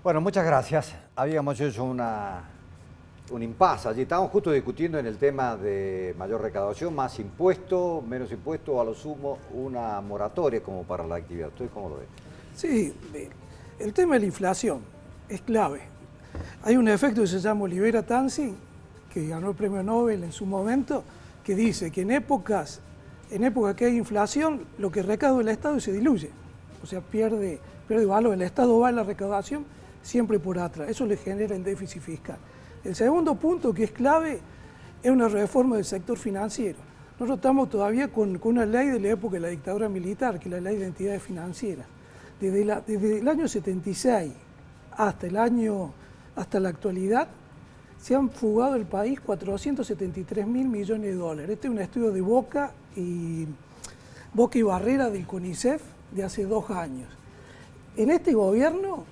Bueno, muchas gracias. Habíamos hecho un impasse allí. Estábamos justo discutiendo en el tema de mayor recaudación, más impuesto, menos impuesto, o a lo sumo una moratoria como para la actividad. ¿Usted cómo lo ve? Sí, el tema de la inflación es clave. Hay un efecto que se llama Olivera Tanzi, que ganó el premio Nobel en su momento, que dice que en épocas que hay inflación, lo que recauda el Estado se diluye. O sea, pierde valor. El Estado va en la recaudación siempre por atrás. Eso le genera el déficit fiscal. El segundo punto que es clave es una reforma del sector financiero. Nosotros estamos todavía con una ley de la época de la dictadura militar, que es la ley de entidades financieras. Desde el año 76 hasta la actualidad, se han fugado del país 473.000 millones de dólares. Este es un estudio de Boca y Barrera del CONICET de hace 2 años. En este gobierno,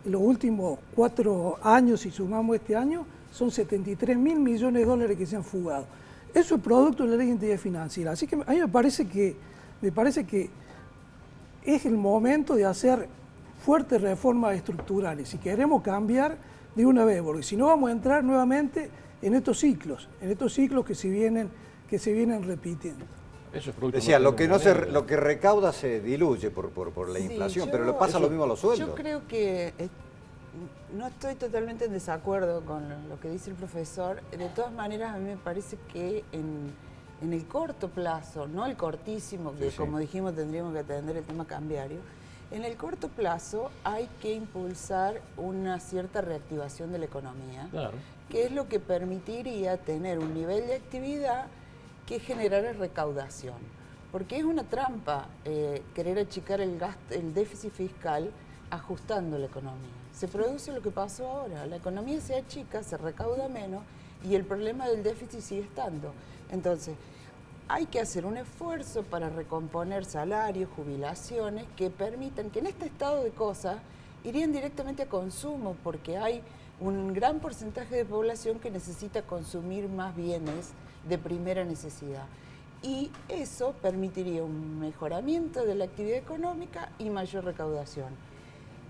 en los últimos 4 años, si sumamos este año, son 73.000 millones de dólares que se han fugado. Eso es producto de la ley de entidad financiera. Así que a mí me parece que es el momento de hacer fuertes reformas estructurales si queremos cambiar de una vez, porque si no vamos a entrar nuevamente en estos ciclos que se vienen repitiendo. Eso es producto. Decía, lo que recauda se diluye por la inflación, pero le pasa lo mismo a los sueldos. Yo creo que no estoy totalmente en desacuerdo con lo que dice el profesor. De todas maneras, a mí me parece que en el corto plazo, no el cortísimo, que como dijimos tendríamos que atender el tema cambiario, en el corto plazo hay que impulsar una cierta reactivación de la economía, claro, que es lo que permitiría tener un nivel de actividad que generara recaudación. Porque es una trampa querer achicar el déficit fiscal ajustando la economía. Se produce lo que pasó ahora, la economía se achica, se recauda menos y el problema del déficit sigue estando. Entonces, hay que hacer un esfuerzo para recomponer salarios, jubilaciones, que permitan que en este estado de cosas irían directamente a consumo, porque hay un gran porcentaje de población que necesita consumir más bienes de primera necesidad. Y eso permitiría un mejoramiento de la actividad económica y mayor recaudación.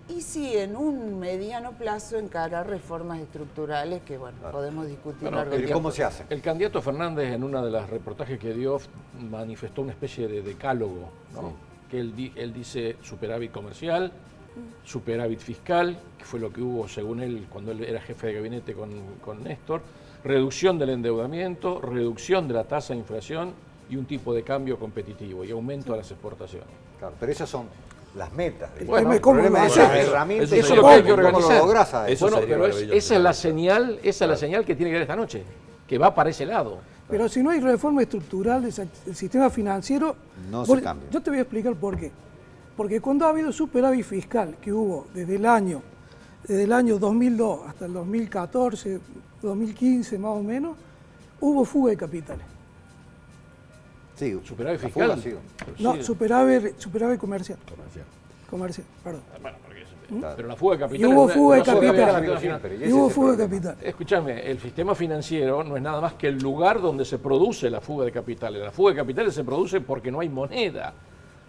Y sí, en un mediano plazo encarar reformas estructurales que, bueno, podemos discutir largo tiempo. ¿Cómo se hace? El candidato Fernández, en una de las reportajes que dio, manifestó una especie de decálogo, ¿no? Sí. Que él dice superávit comercial, superávit fiscal, que fue lo que hubo, según él, cuando él era jefe de gabinete con Néstor, reducción del endeudamiento, reducción de la tasa de inflación y un tipo de cambio competitivo y aumento de las exportaciones. Claro, pero esas son las metas. Bueno, el problema es las herramientas. Eso es lo que hay que organizar. Bueno, pero esa es la señal, la señal que tiene que dar esta noche, que va para ese lado. Pero si no hay reforma estructural del sistema financiero, no se cambia. Yo te voy a explicar por qué. Porque cuando ha habido superávit fiscal, que hubo desde el año 2002 hasta el 2014, 2015 más o menos, hubo fuga de capitales. Sí, superávit fiscal. No, superávit comercial. Comercial, perdón. Bueno, pero la fuga de capital. Y hubo fuga de capital. Escúchame, el sistema financiero no es nada más que el lugar donde se produce la fuga de capitales. La fuga de capitales se produce porque no hay moneda,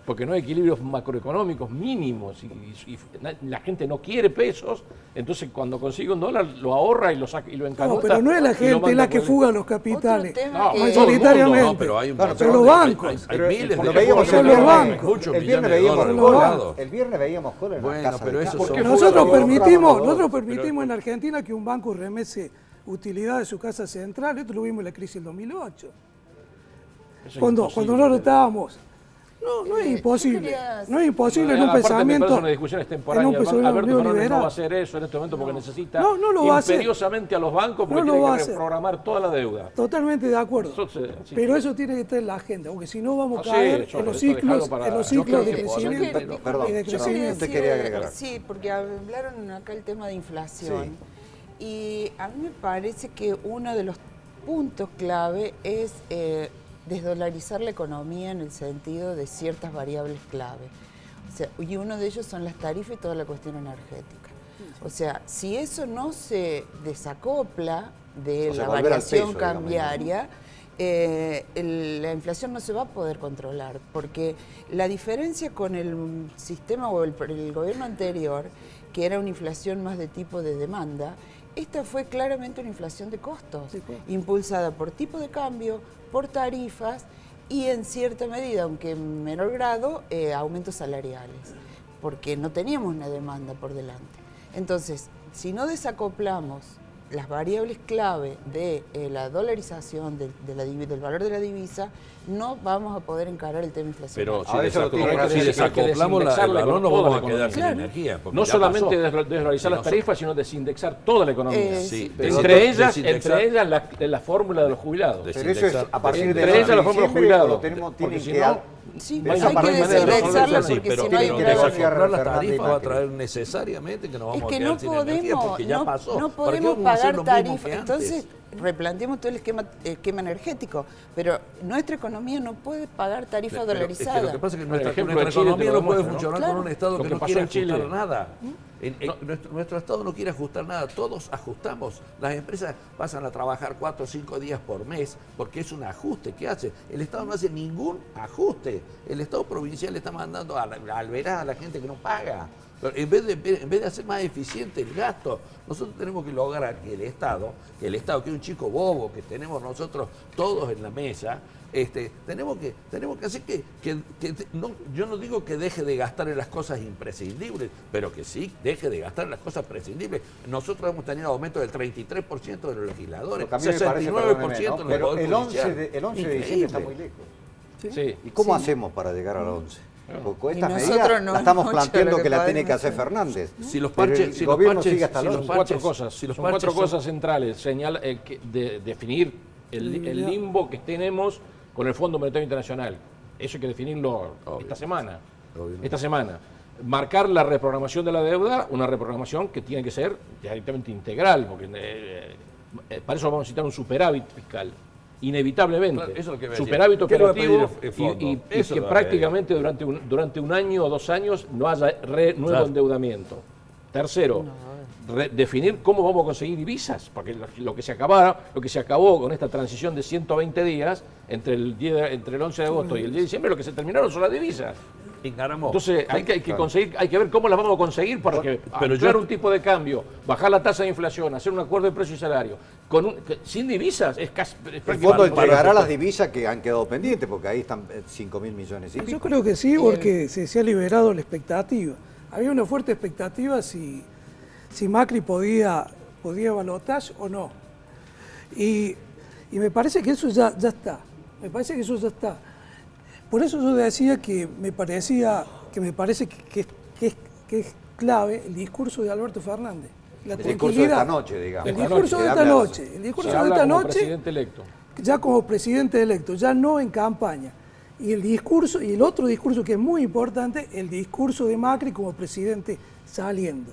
porque no hay equilibrios macroeconómicos mínimos y la gente no quiere pesos, entonces cuando consigue un dólar lo ahorra y lo saca y lo encanuta. No, pero no es la gente la que fuga los capitales, mayoritariamente. No, pero hay un son los bancos. Hay miles de son los bancos. muchos millones de dólares. El viernes veíamos cola en la casa. Pero eso nosotros permitimos en Argentina que un banco remese utilidad de su casa central. Esto lo vimos en la crisis del 2008. Cuando nosotros estábamos... No es imposible. No es imposible en un pensamiento. Me una discusión extemporánea. Alberto Fernández no va a hacer eso en este momento porque necesita imperiosamente a los bancos porque tiene que reprogramar toda la deuda. Totalmente de acuerdo. Pero eso tiene que estar en la agenda, porque si no vamos a caer en los ciclos de crecimiento y de crecimiento. Usted quería agregar. Sí, porque hablaron acá el tema de inflación. Y a mí me parece que uno de los puntos clave es desdolarizar la economía en el sentido de ciertas variables clave. O sea, y uno de ellos son las tarifas y toda la cuestión energética. O sea, si eso no se desacopla de la variación cambiaria, la inflación no se va a poder controlar, porque la diferencia con el sistema o el gobierno anterior que era una inflación más de tipo de demanda, esta fue claramente una inflación de costos, impulsada por tipo de cambio, por tarifas y en cierta medida, aunque en menor grado, aumentos salariales, porque no teníamos una demanda por delante. Entonces, si no desacoplamos las variables clave de la dolarización del valor de la divisa, no vamos a poder encarar el tema inflacionario. Pero si desacoplamos el valor, no vamos a quedar sin energía. No solamente desdolarizar las tarifas, sino desindexar toda la economía. Entre ellas la fórmula de los jubilados. Pero eso es a partir de la fórmula de los jubilados. Sí, hay que desindexarla porque si no hay desacoplar las tarifas va a traer necesariamente que nos vamos a quedar sin energía porque ya pasó. No podemos pagar tarifas. Entonces, replanteemos todo el esquema energético, pero nuestra economía no puede pagar tarifa dolarizada. Lo que pasa es que nuestra economía no puede funcionar con un Estado que no quiere ajustar nada. Nuestro Estado no quiere ajustar nada, todos ajustamos. Las empresas pasan a trabajar 4 o 5 días por mes porque es un ajuste que hace. El Estado no hace ningún ajuste. El Estado provincial le está mandando al verano a la gente que no paga. Pero en vez de hacer más eficiente el gasto, nosotros tenemos que lograr que el Estado, que es un chico bobo, que tenemos nosotros todos en la mesa, tenemos que hacer yo no digo que deje de gastar en las cosas imprescindibles, pero que sí deje de gastar en las cosas prescindibles. Nosotros hemos tenido aumento del 33% de los legisladores, 69% de los poderes judiciales. El 11 de diciembre está muy lejos. Sí. ¿Y cómo hacemos para llegar al 11? Porque esta nosotros medida no la estamos mucho planteando lo que la podemos tiene que hacer hacer. Fernández. Si los Pero parches, el gobierno sigue hasta Son los cuatro cosas. Son cuatro cosas centrales. Definir el limbo que tenemos con el Fondo Monetario Internacional. Eso hay que definirlo esta semana. Esta semana. Marcar la reprogramación de la deuda, una reprogramación que tiene que ser directamente integral, porque para eso vamos a necesitar un superávit fiscal. Inevitablemente, claro, eso es lo que superávit operativo y eso que prácticamente durante un año o 2 años no haya nuevo endeudamiento. Tercero, definir cómo vamos a conseguir divisas, porque lo que se acabó con esta transición de 120 días entre el 11 de agosto y el 10 de diciembre, lo que se terminaron son las divisas. Entonces hay que ver cómo las vamos a conseguir para crear un tipo de cambio, bajar la tasa de inflación, hacer un acuerdo de precio y salario. Sin divisas es casi el fondo entregará las divisas que han quedado pendientes, porque ahí están 5.000 millones. Yo creo que sí, porque se ha liberado la expectativa. Había una fuerte expectativa si Macri podía balotaje o no. Y me parece que eso ya está. Me parece que eso ya está. Por eso yo decía que me parece que es clave el discurso de Alberto Fernández. La el discurso de esta noche, digamos. El discurso de esta noche. El discurso de esta noche. Presidente electo. Ya como presidente electo, ya no en campaña. Y el otro discurso que es muy importante, el discurso de Macri como presidente saliendo,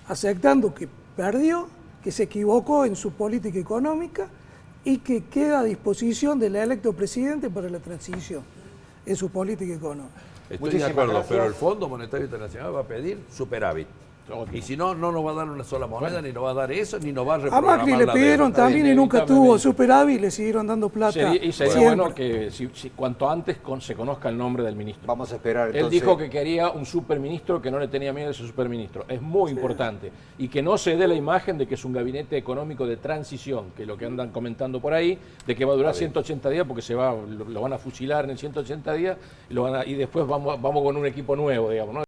aceptando que perdió, que se equivocó en su política económica y que queda a disposición del electo presidente para la transición en su política económica. Estoy de acuerdo, pero el Fondo Monetario Internacional va a pedir superávit. Y si no, no nos va a dar una sola moneda, ni nos va a dar eso, ni nos va a reprogramar a Macri le pidieron también y nunca tuvo superávit y le siguieron dando plata. Y sería bueno que cuanto antes se conozca el nombre del ministro. Vamos a esperar entonces. Él dijo que quería un superministro, que no le tenía miedo a ese superministro. Es muy importante. Y que no se dé la imagen de que es un gabinete económico de transición, que es lo que andan comentando por ahí, de que va a durar 180 días porque lo van a fusilar en el 180 días y después vamos con un equipo nuevo, digamos, ¿no?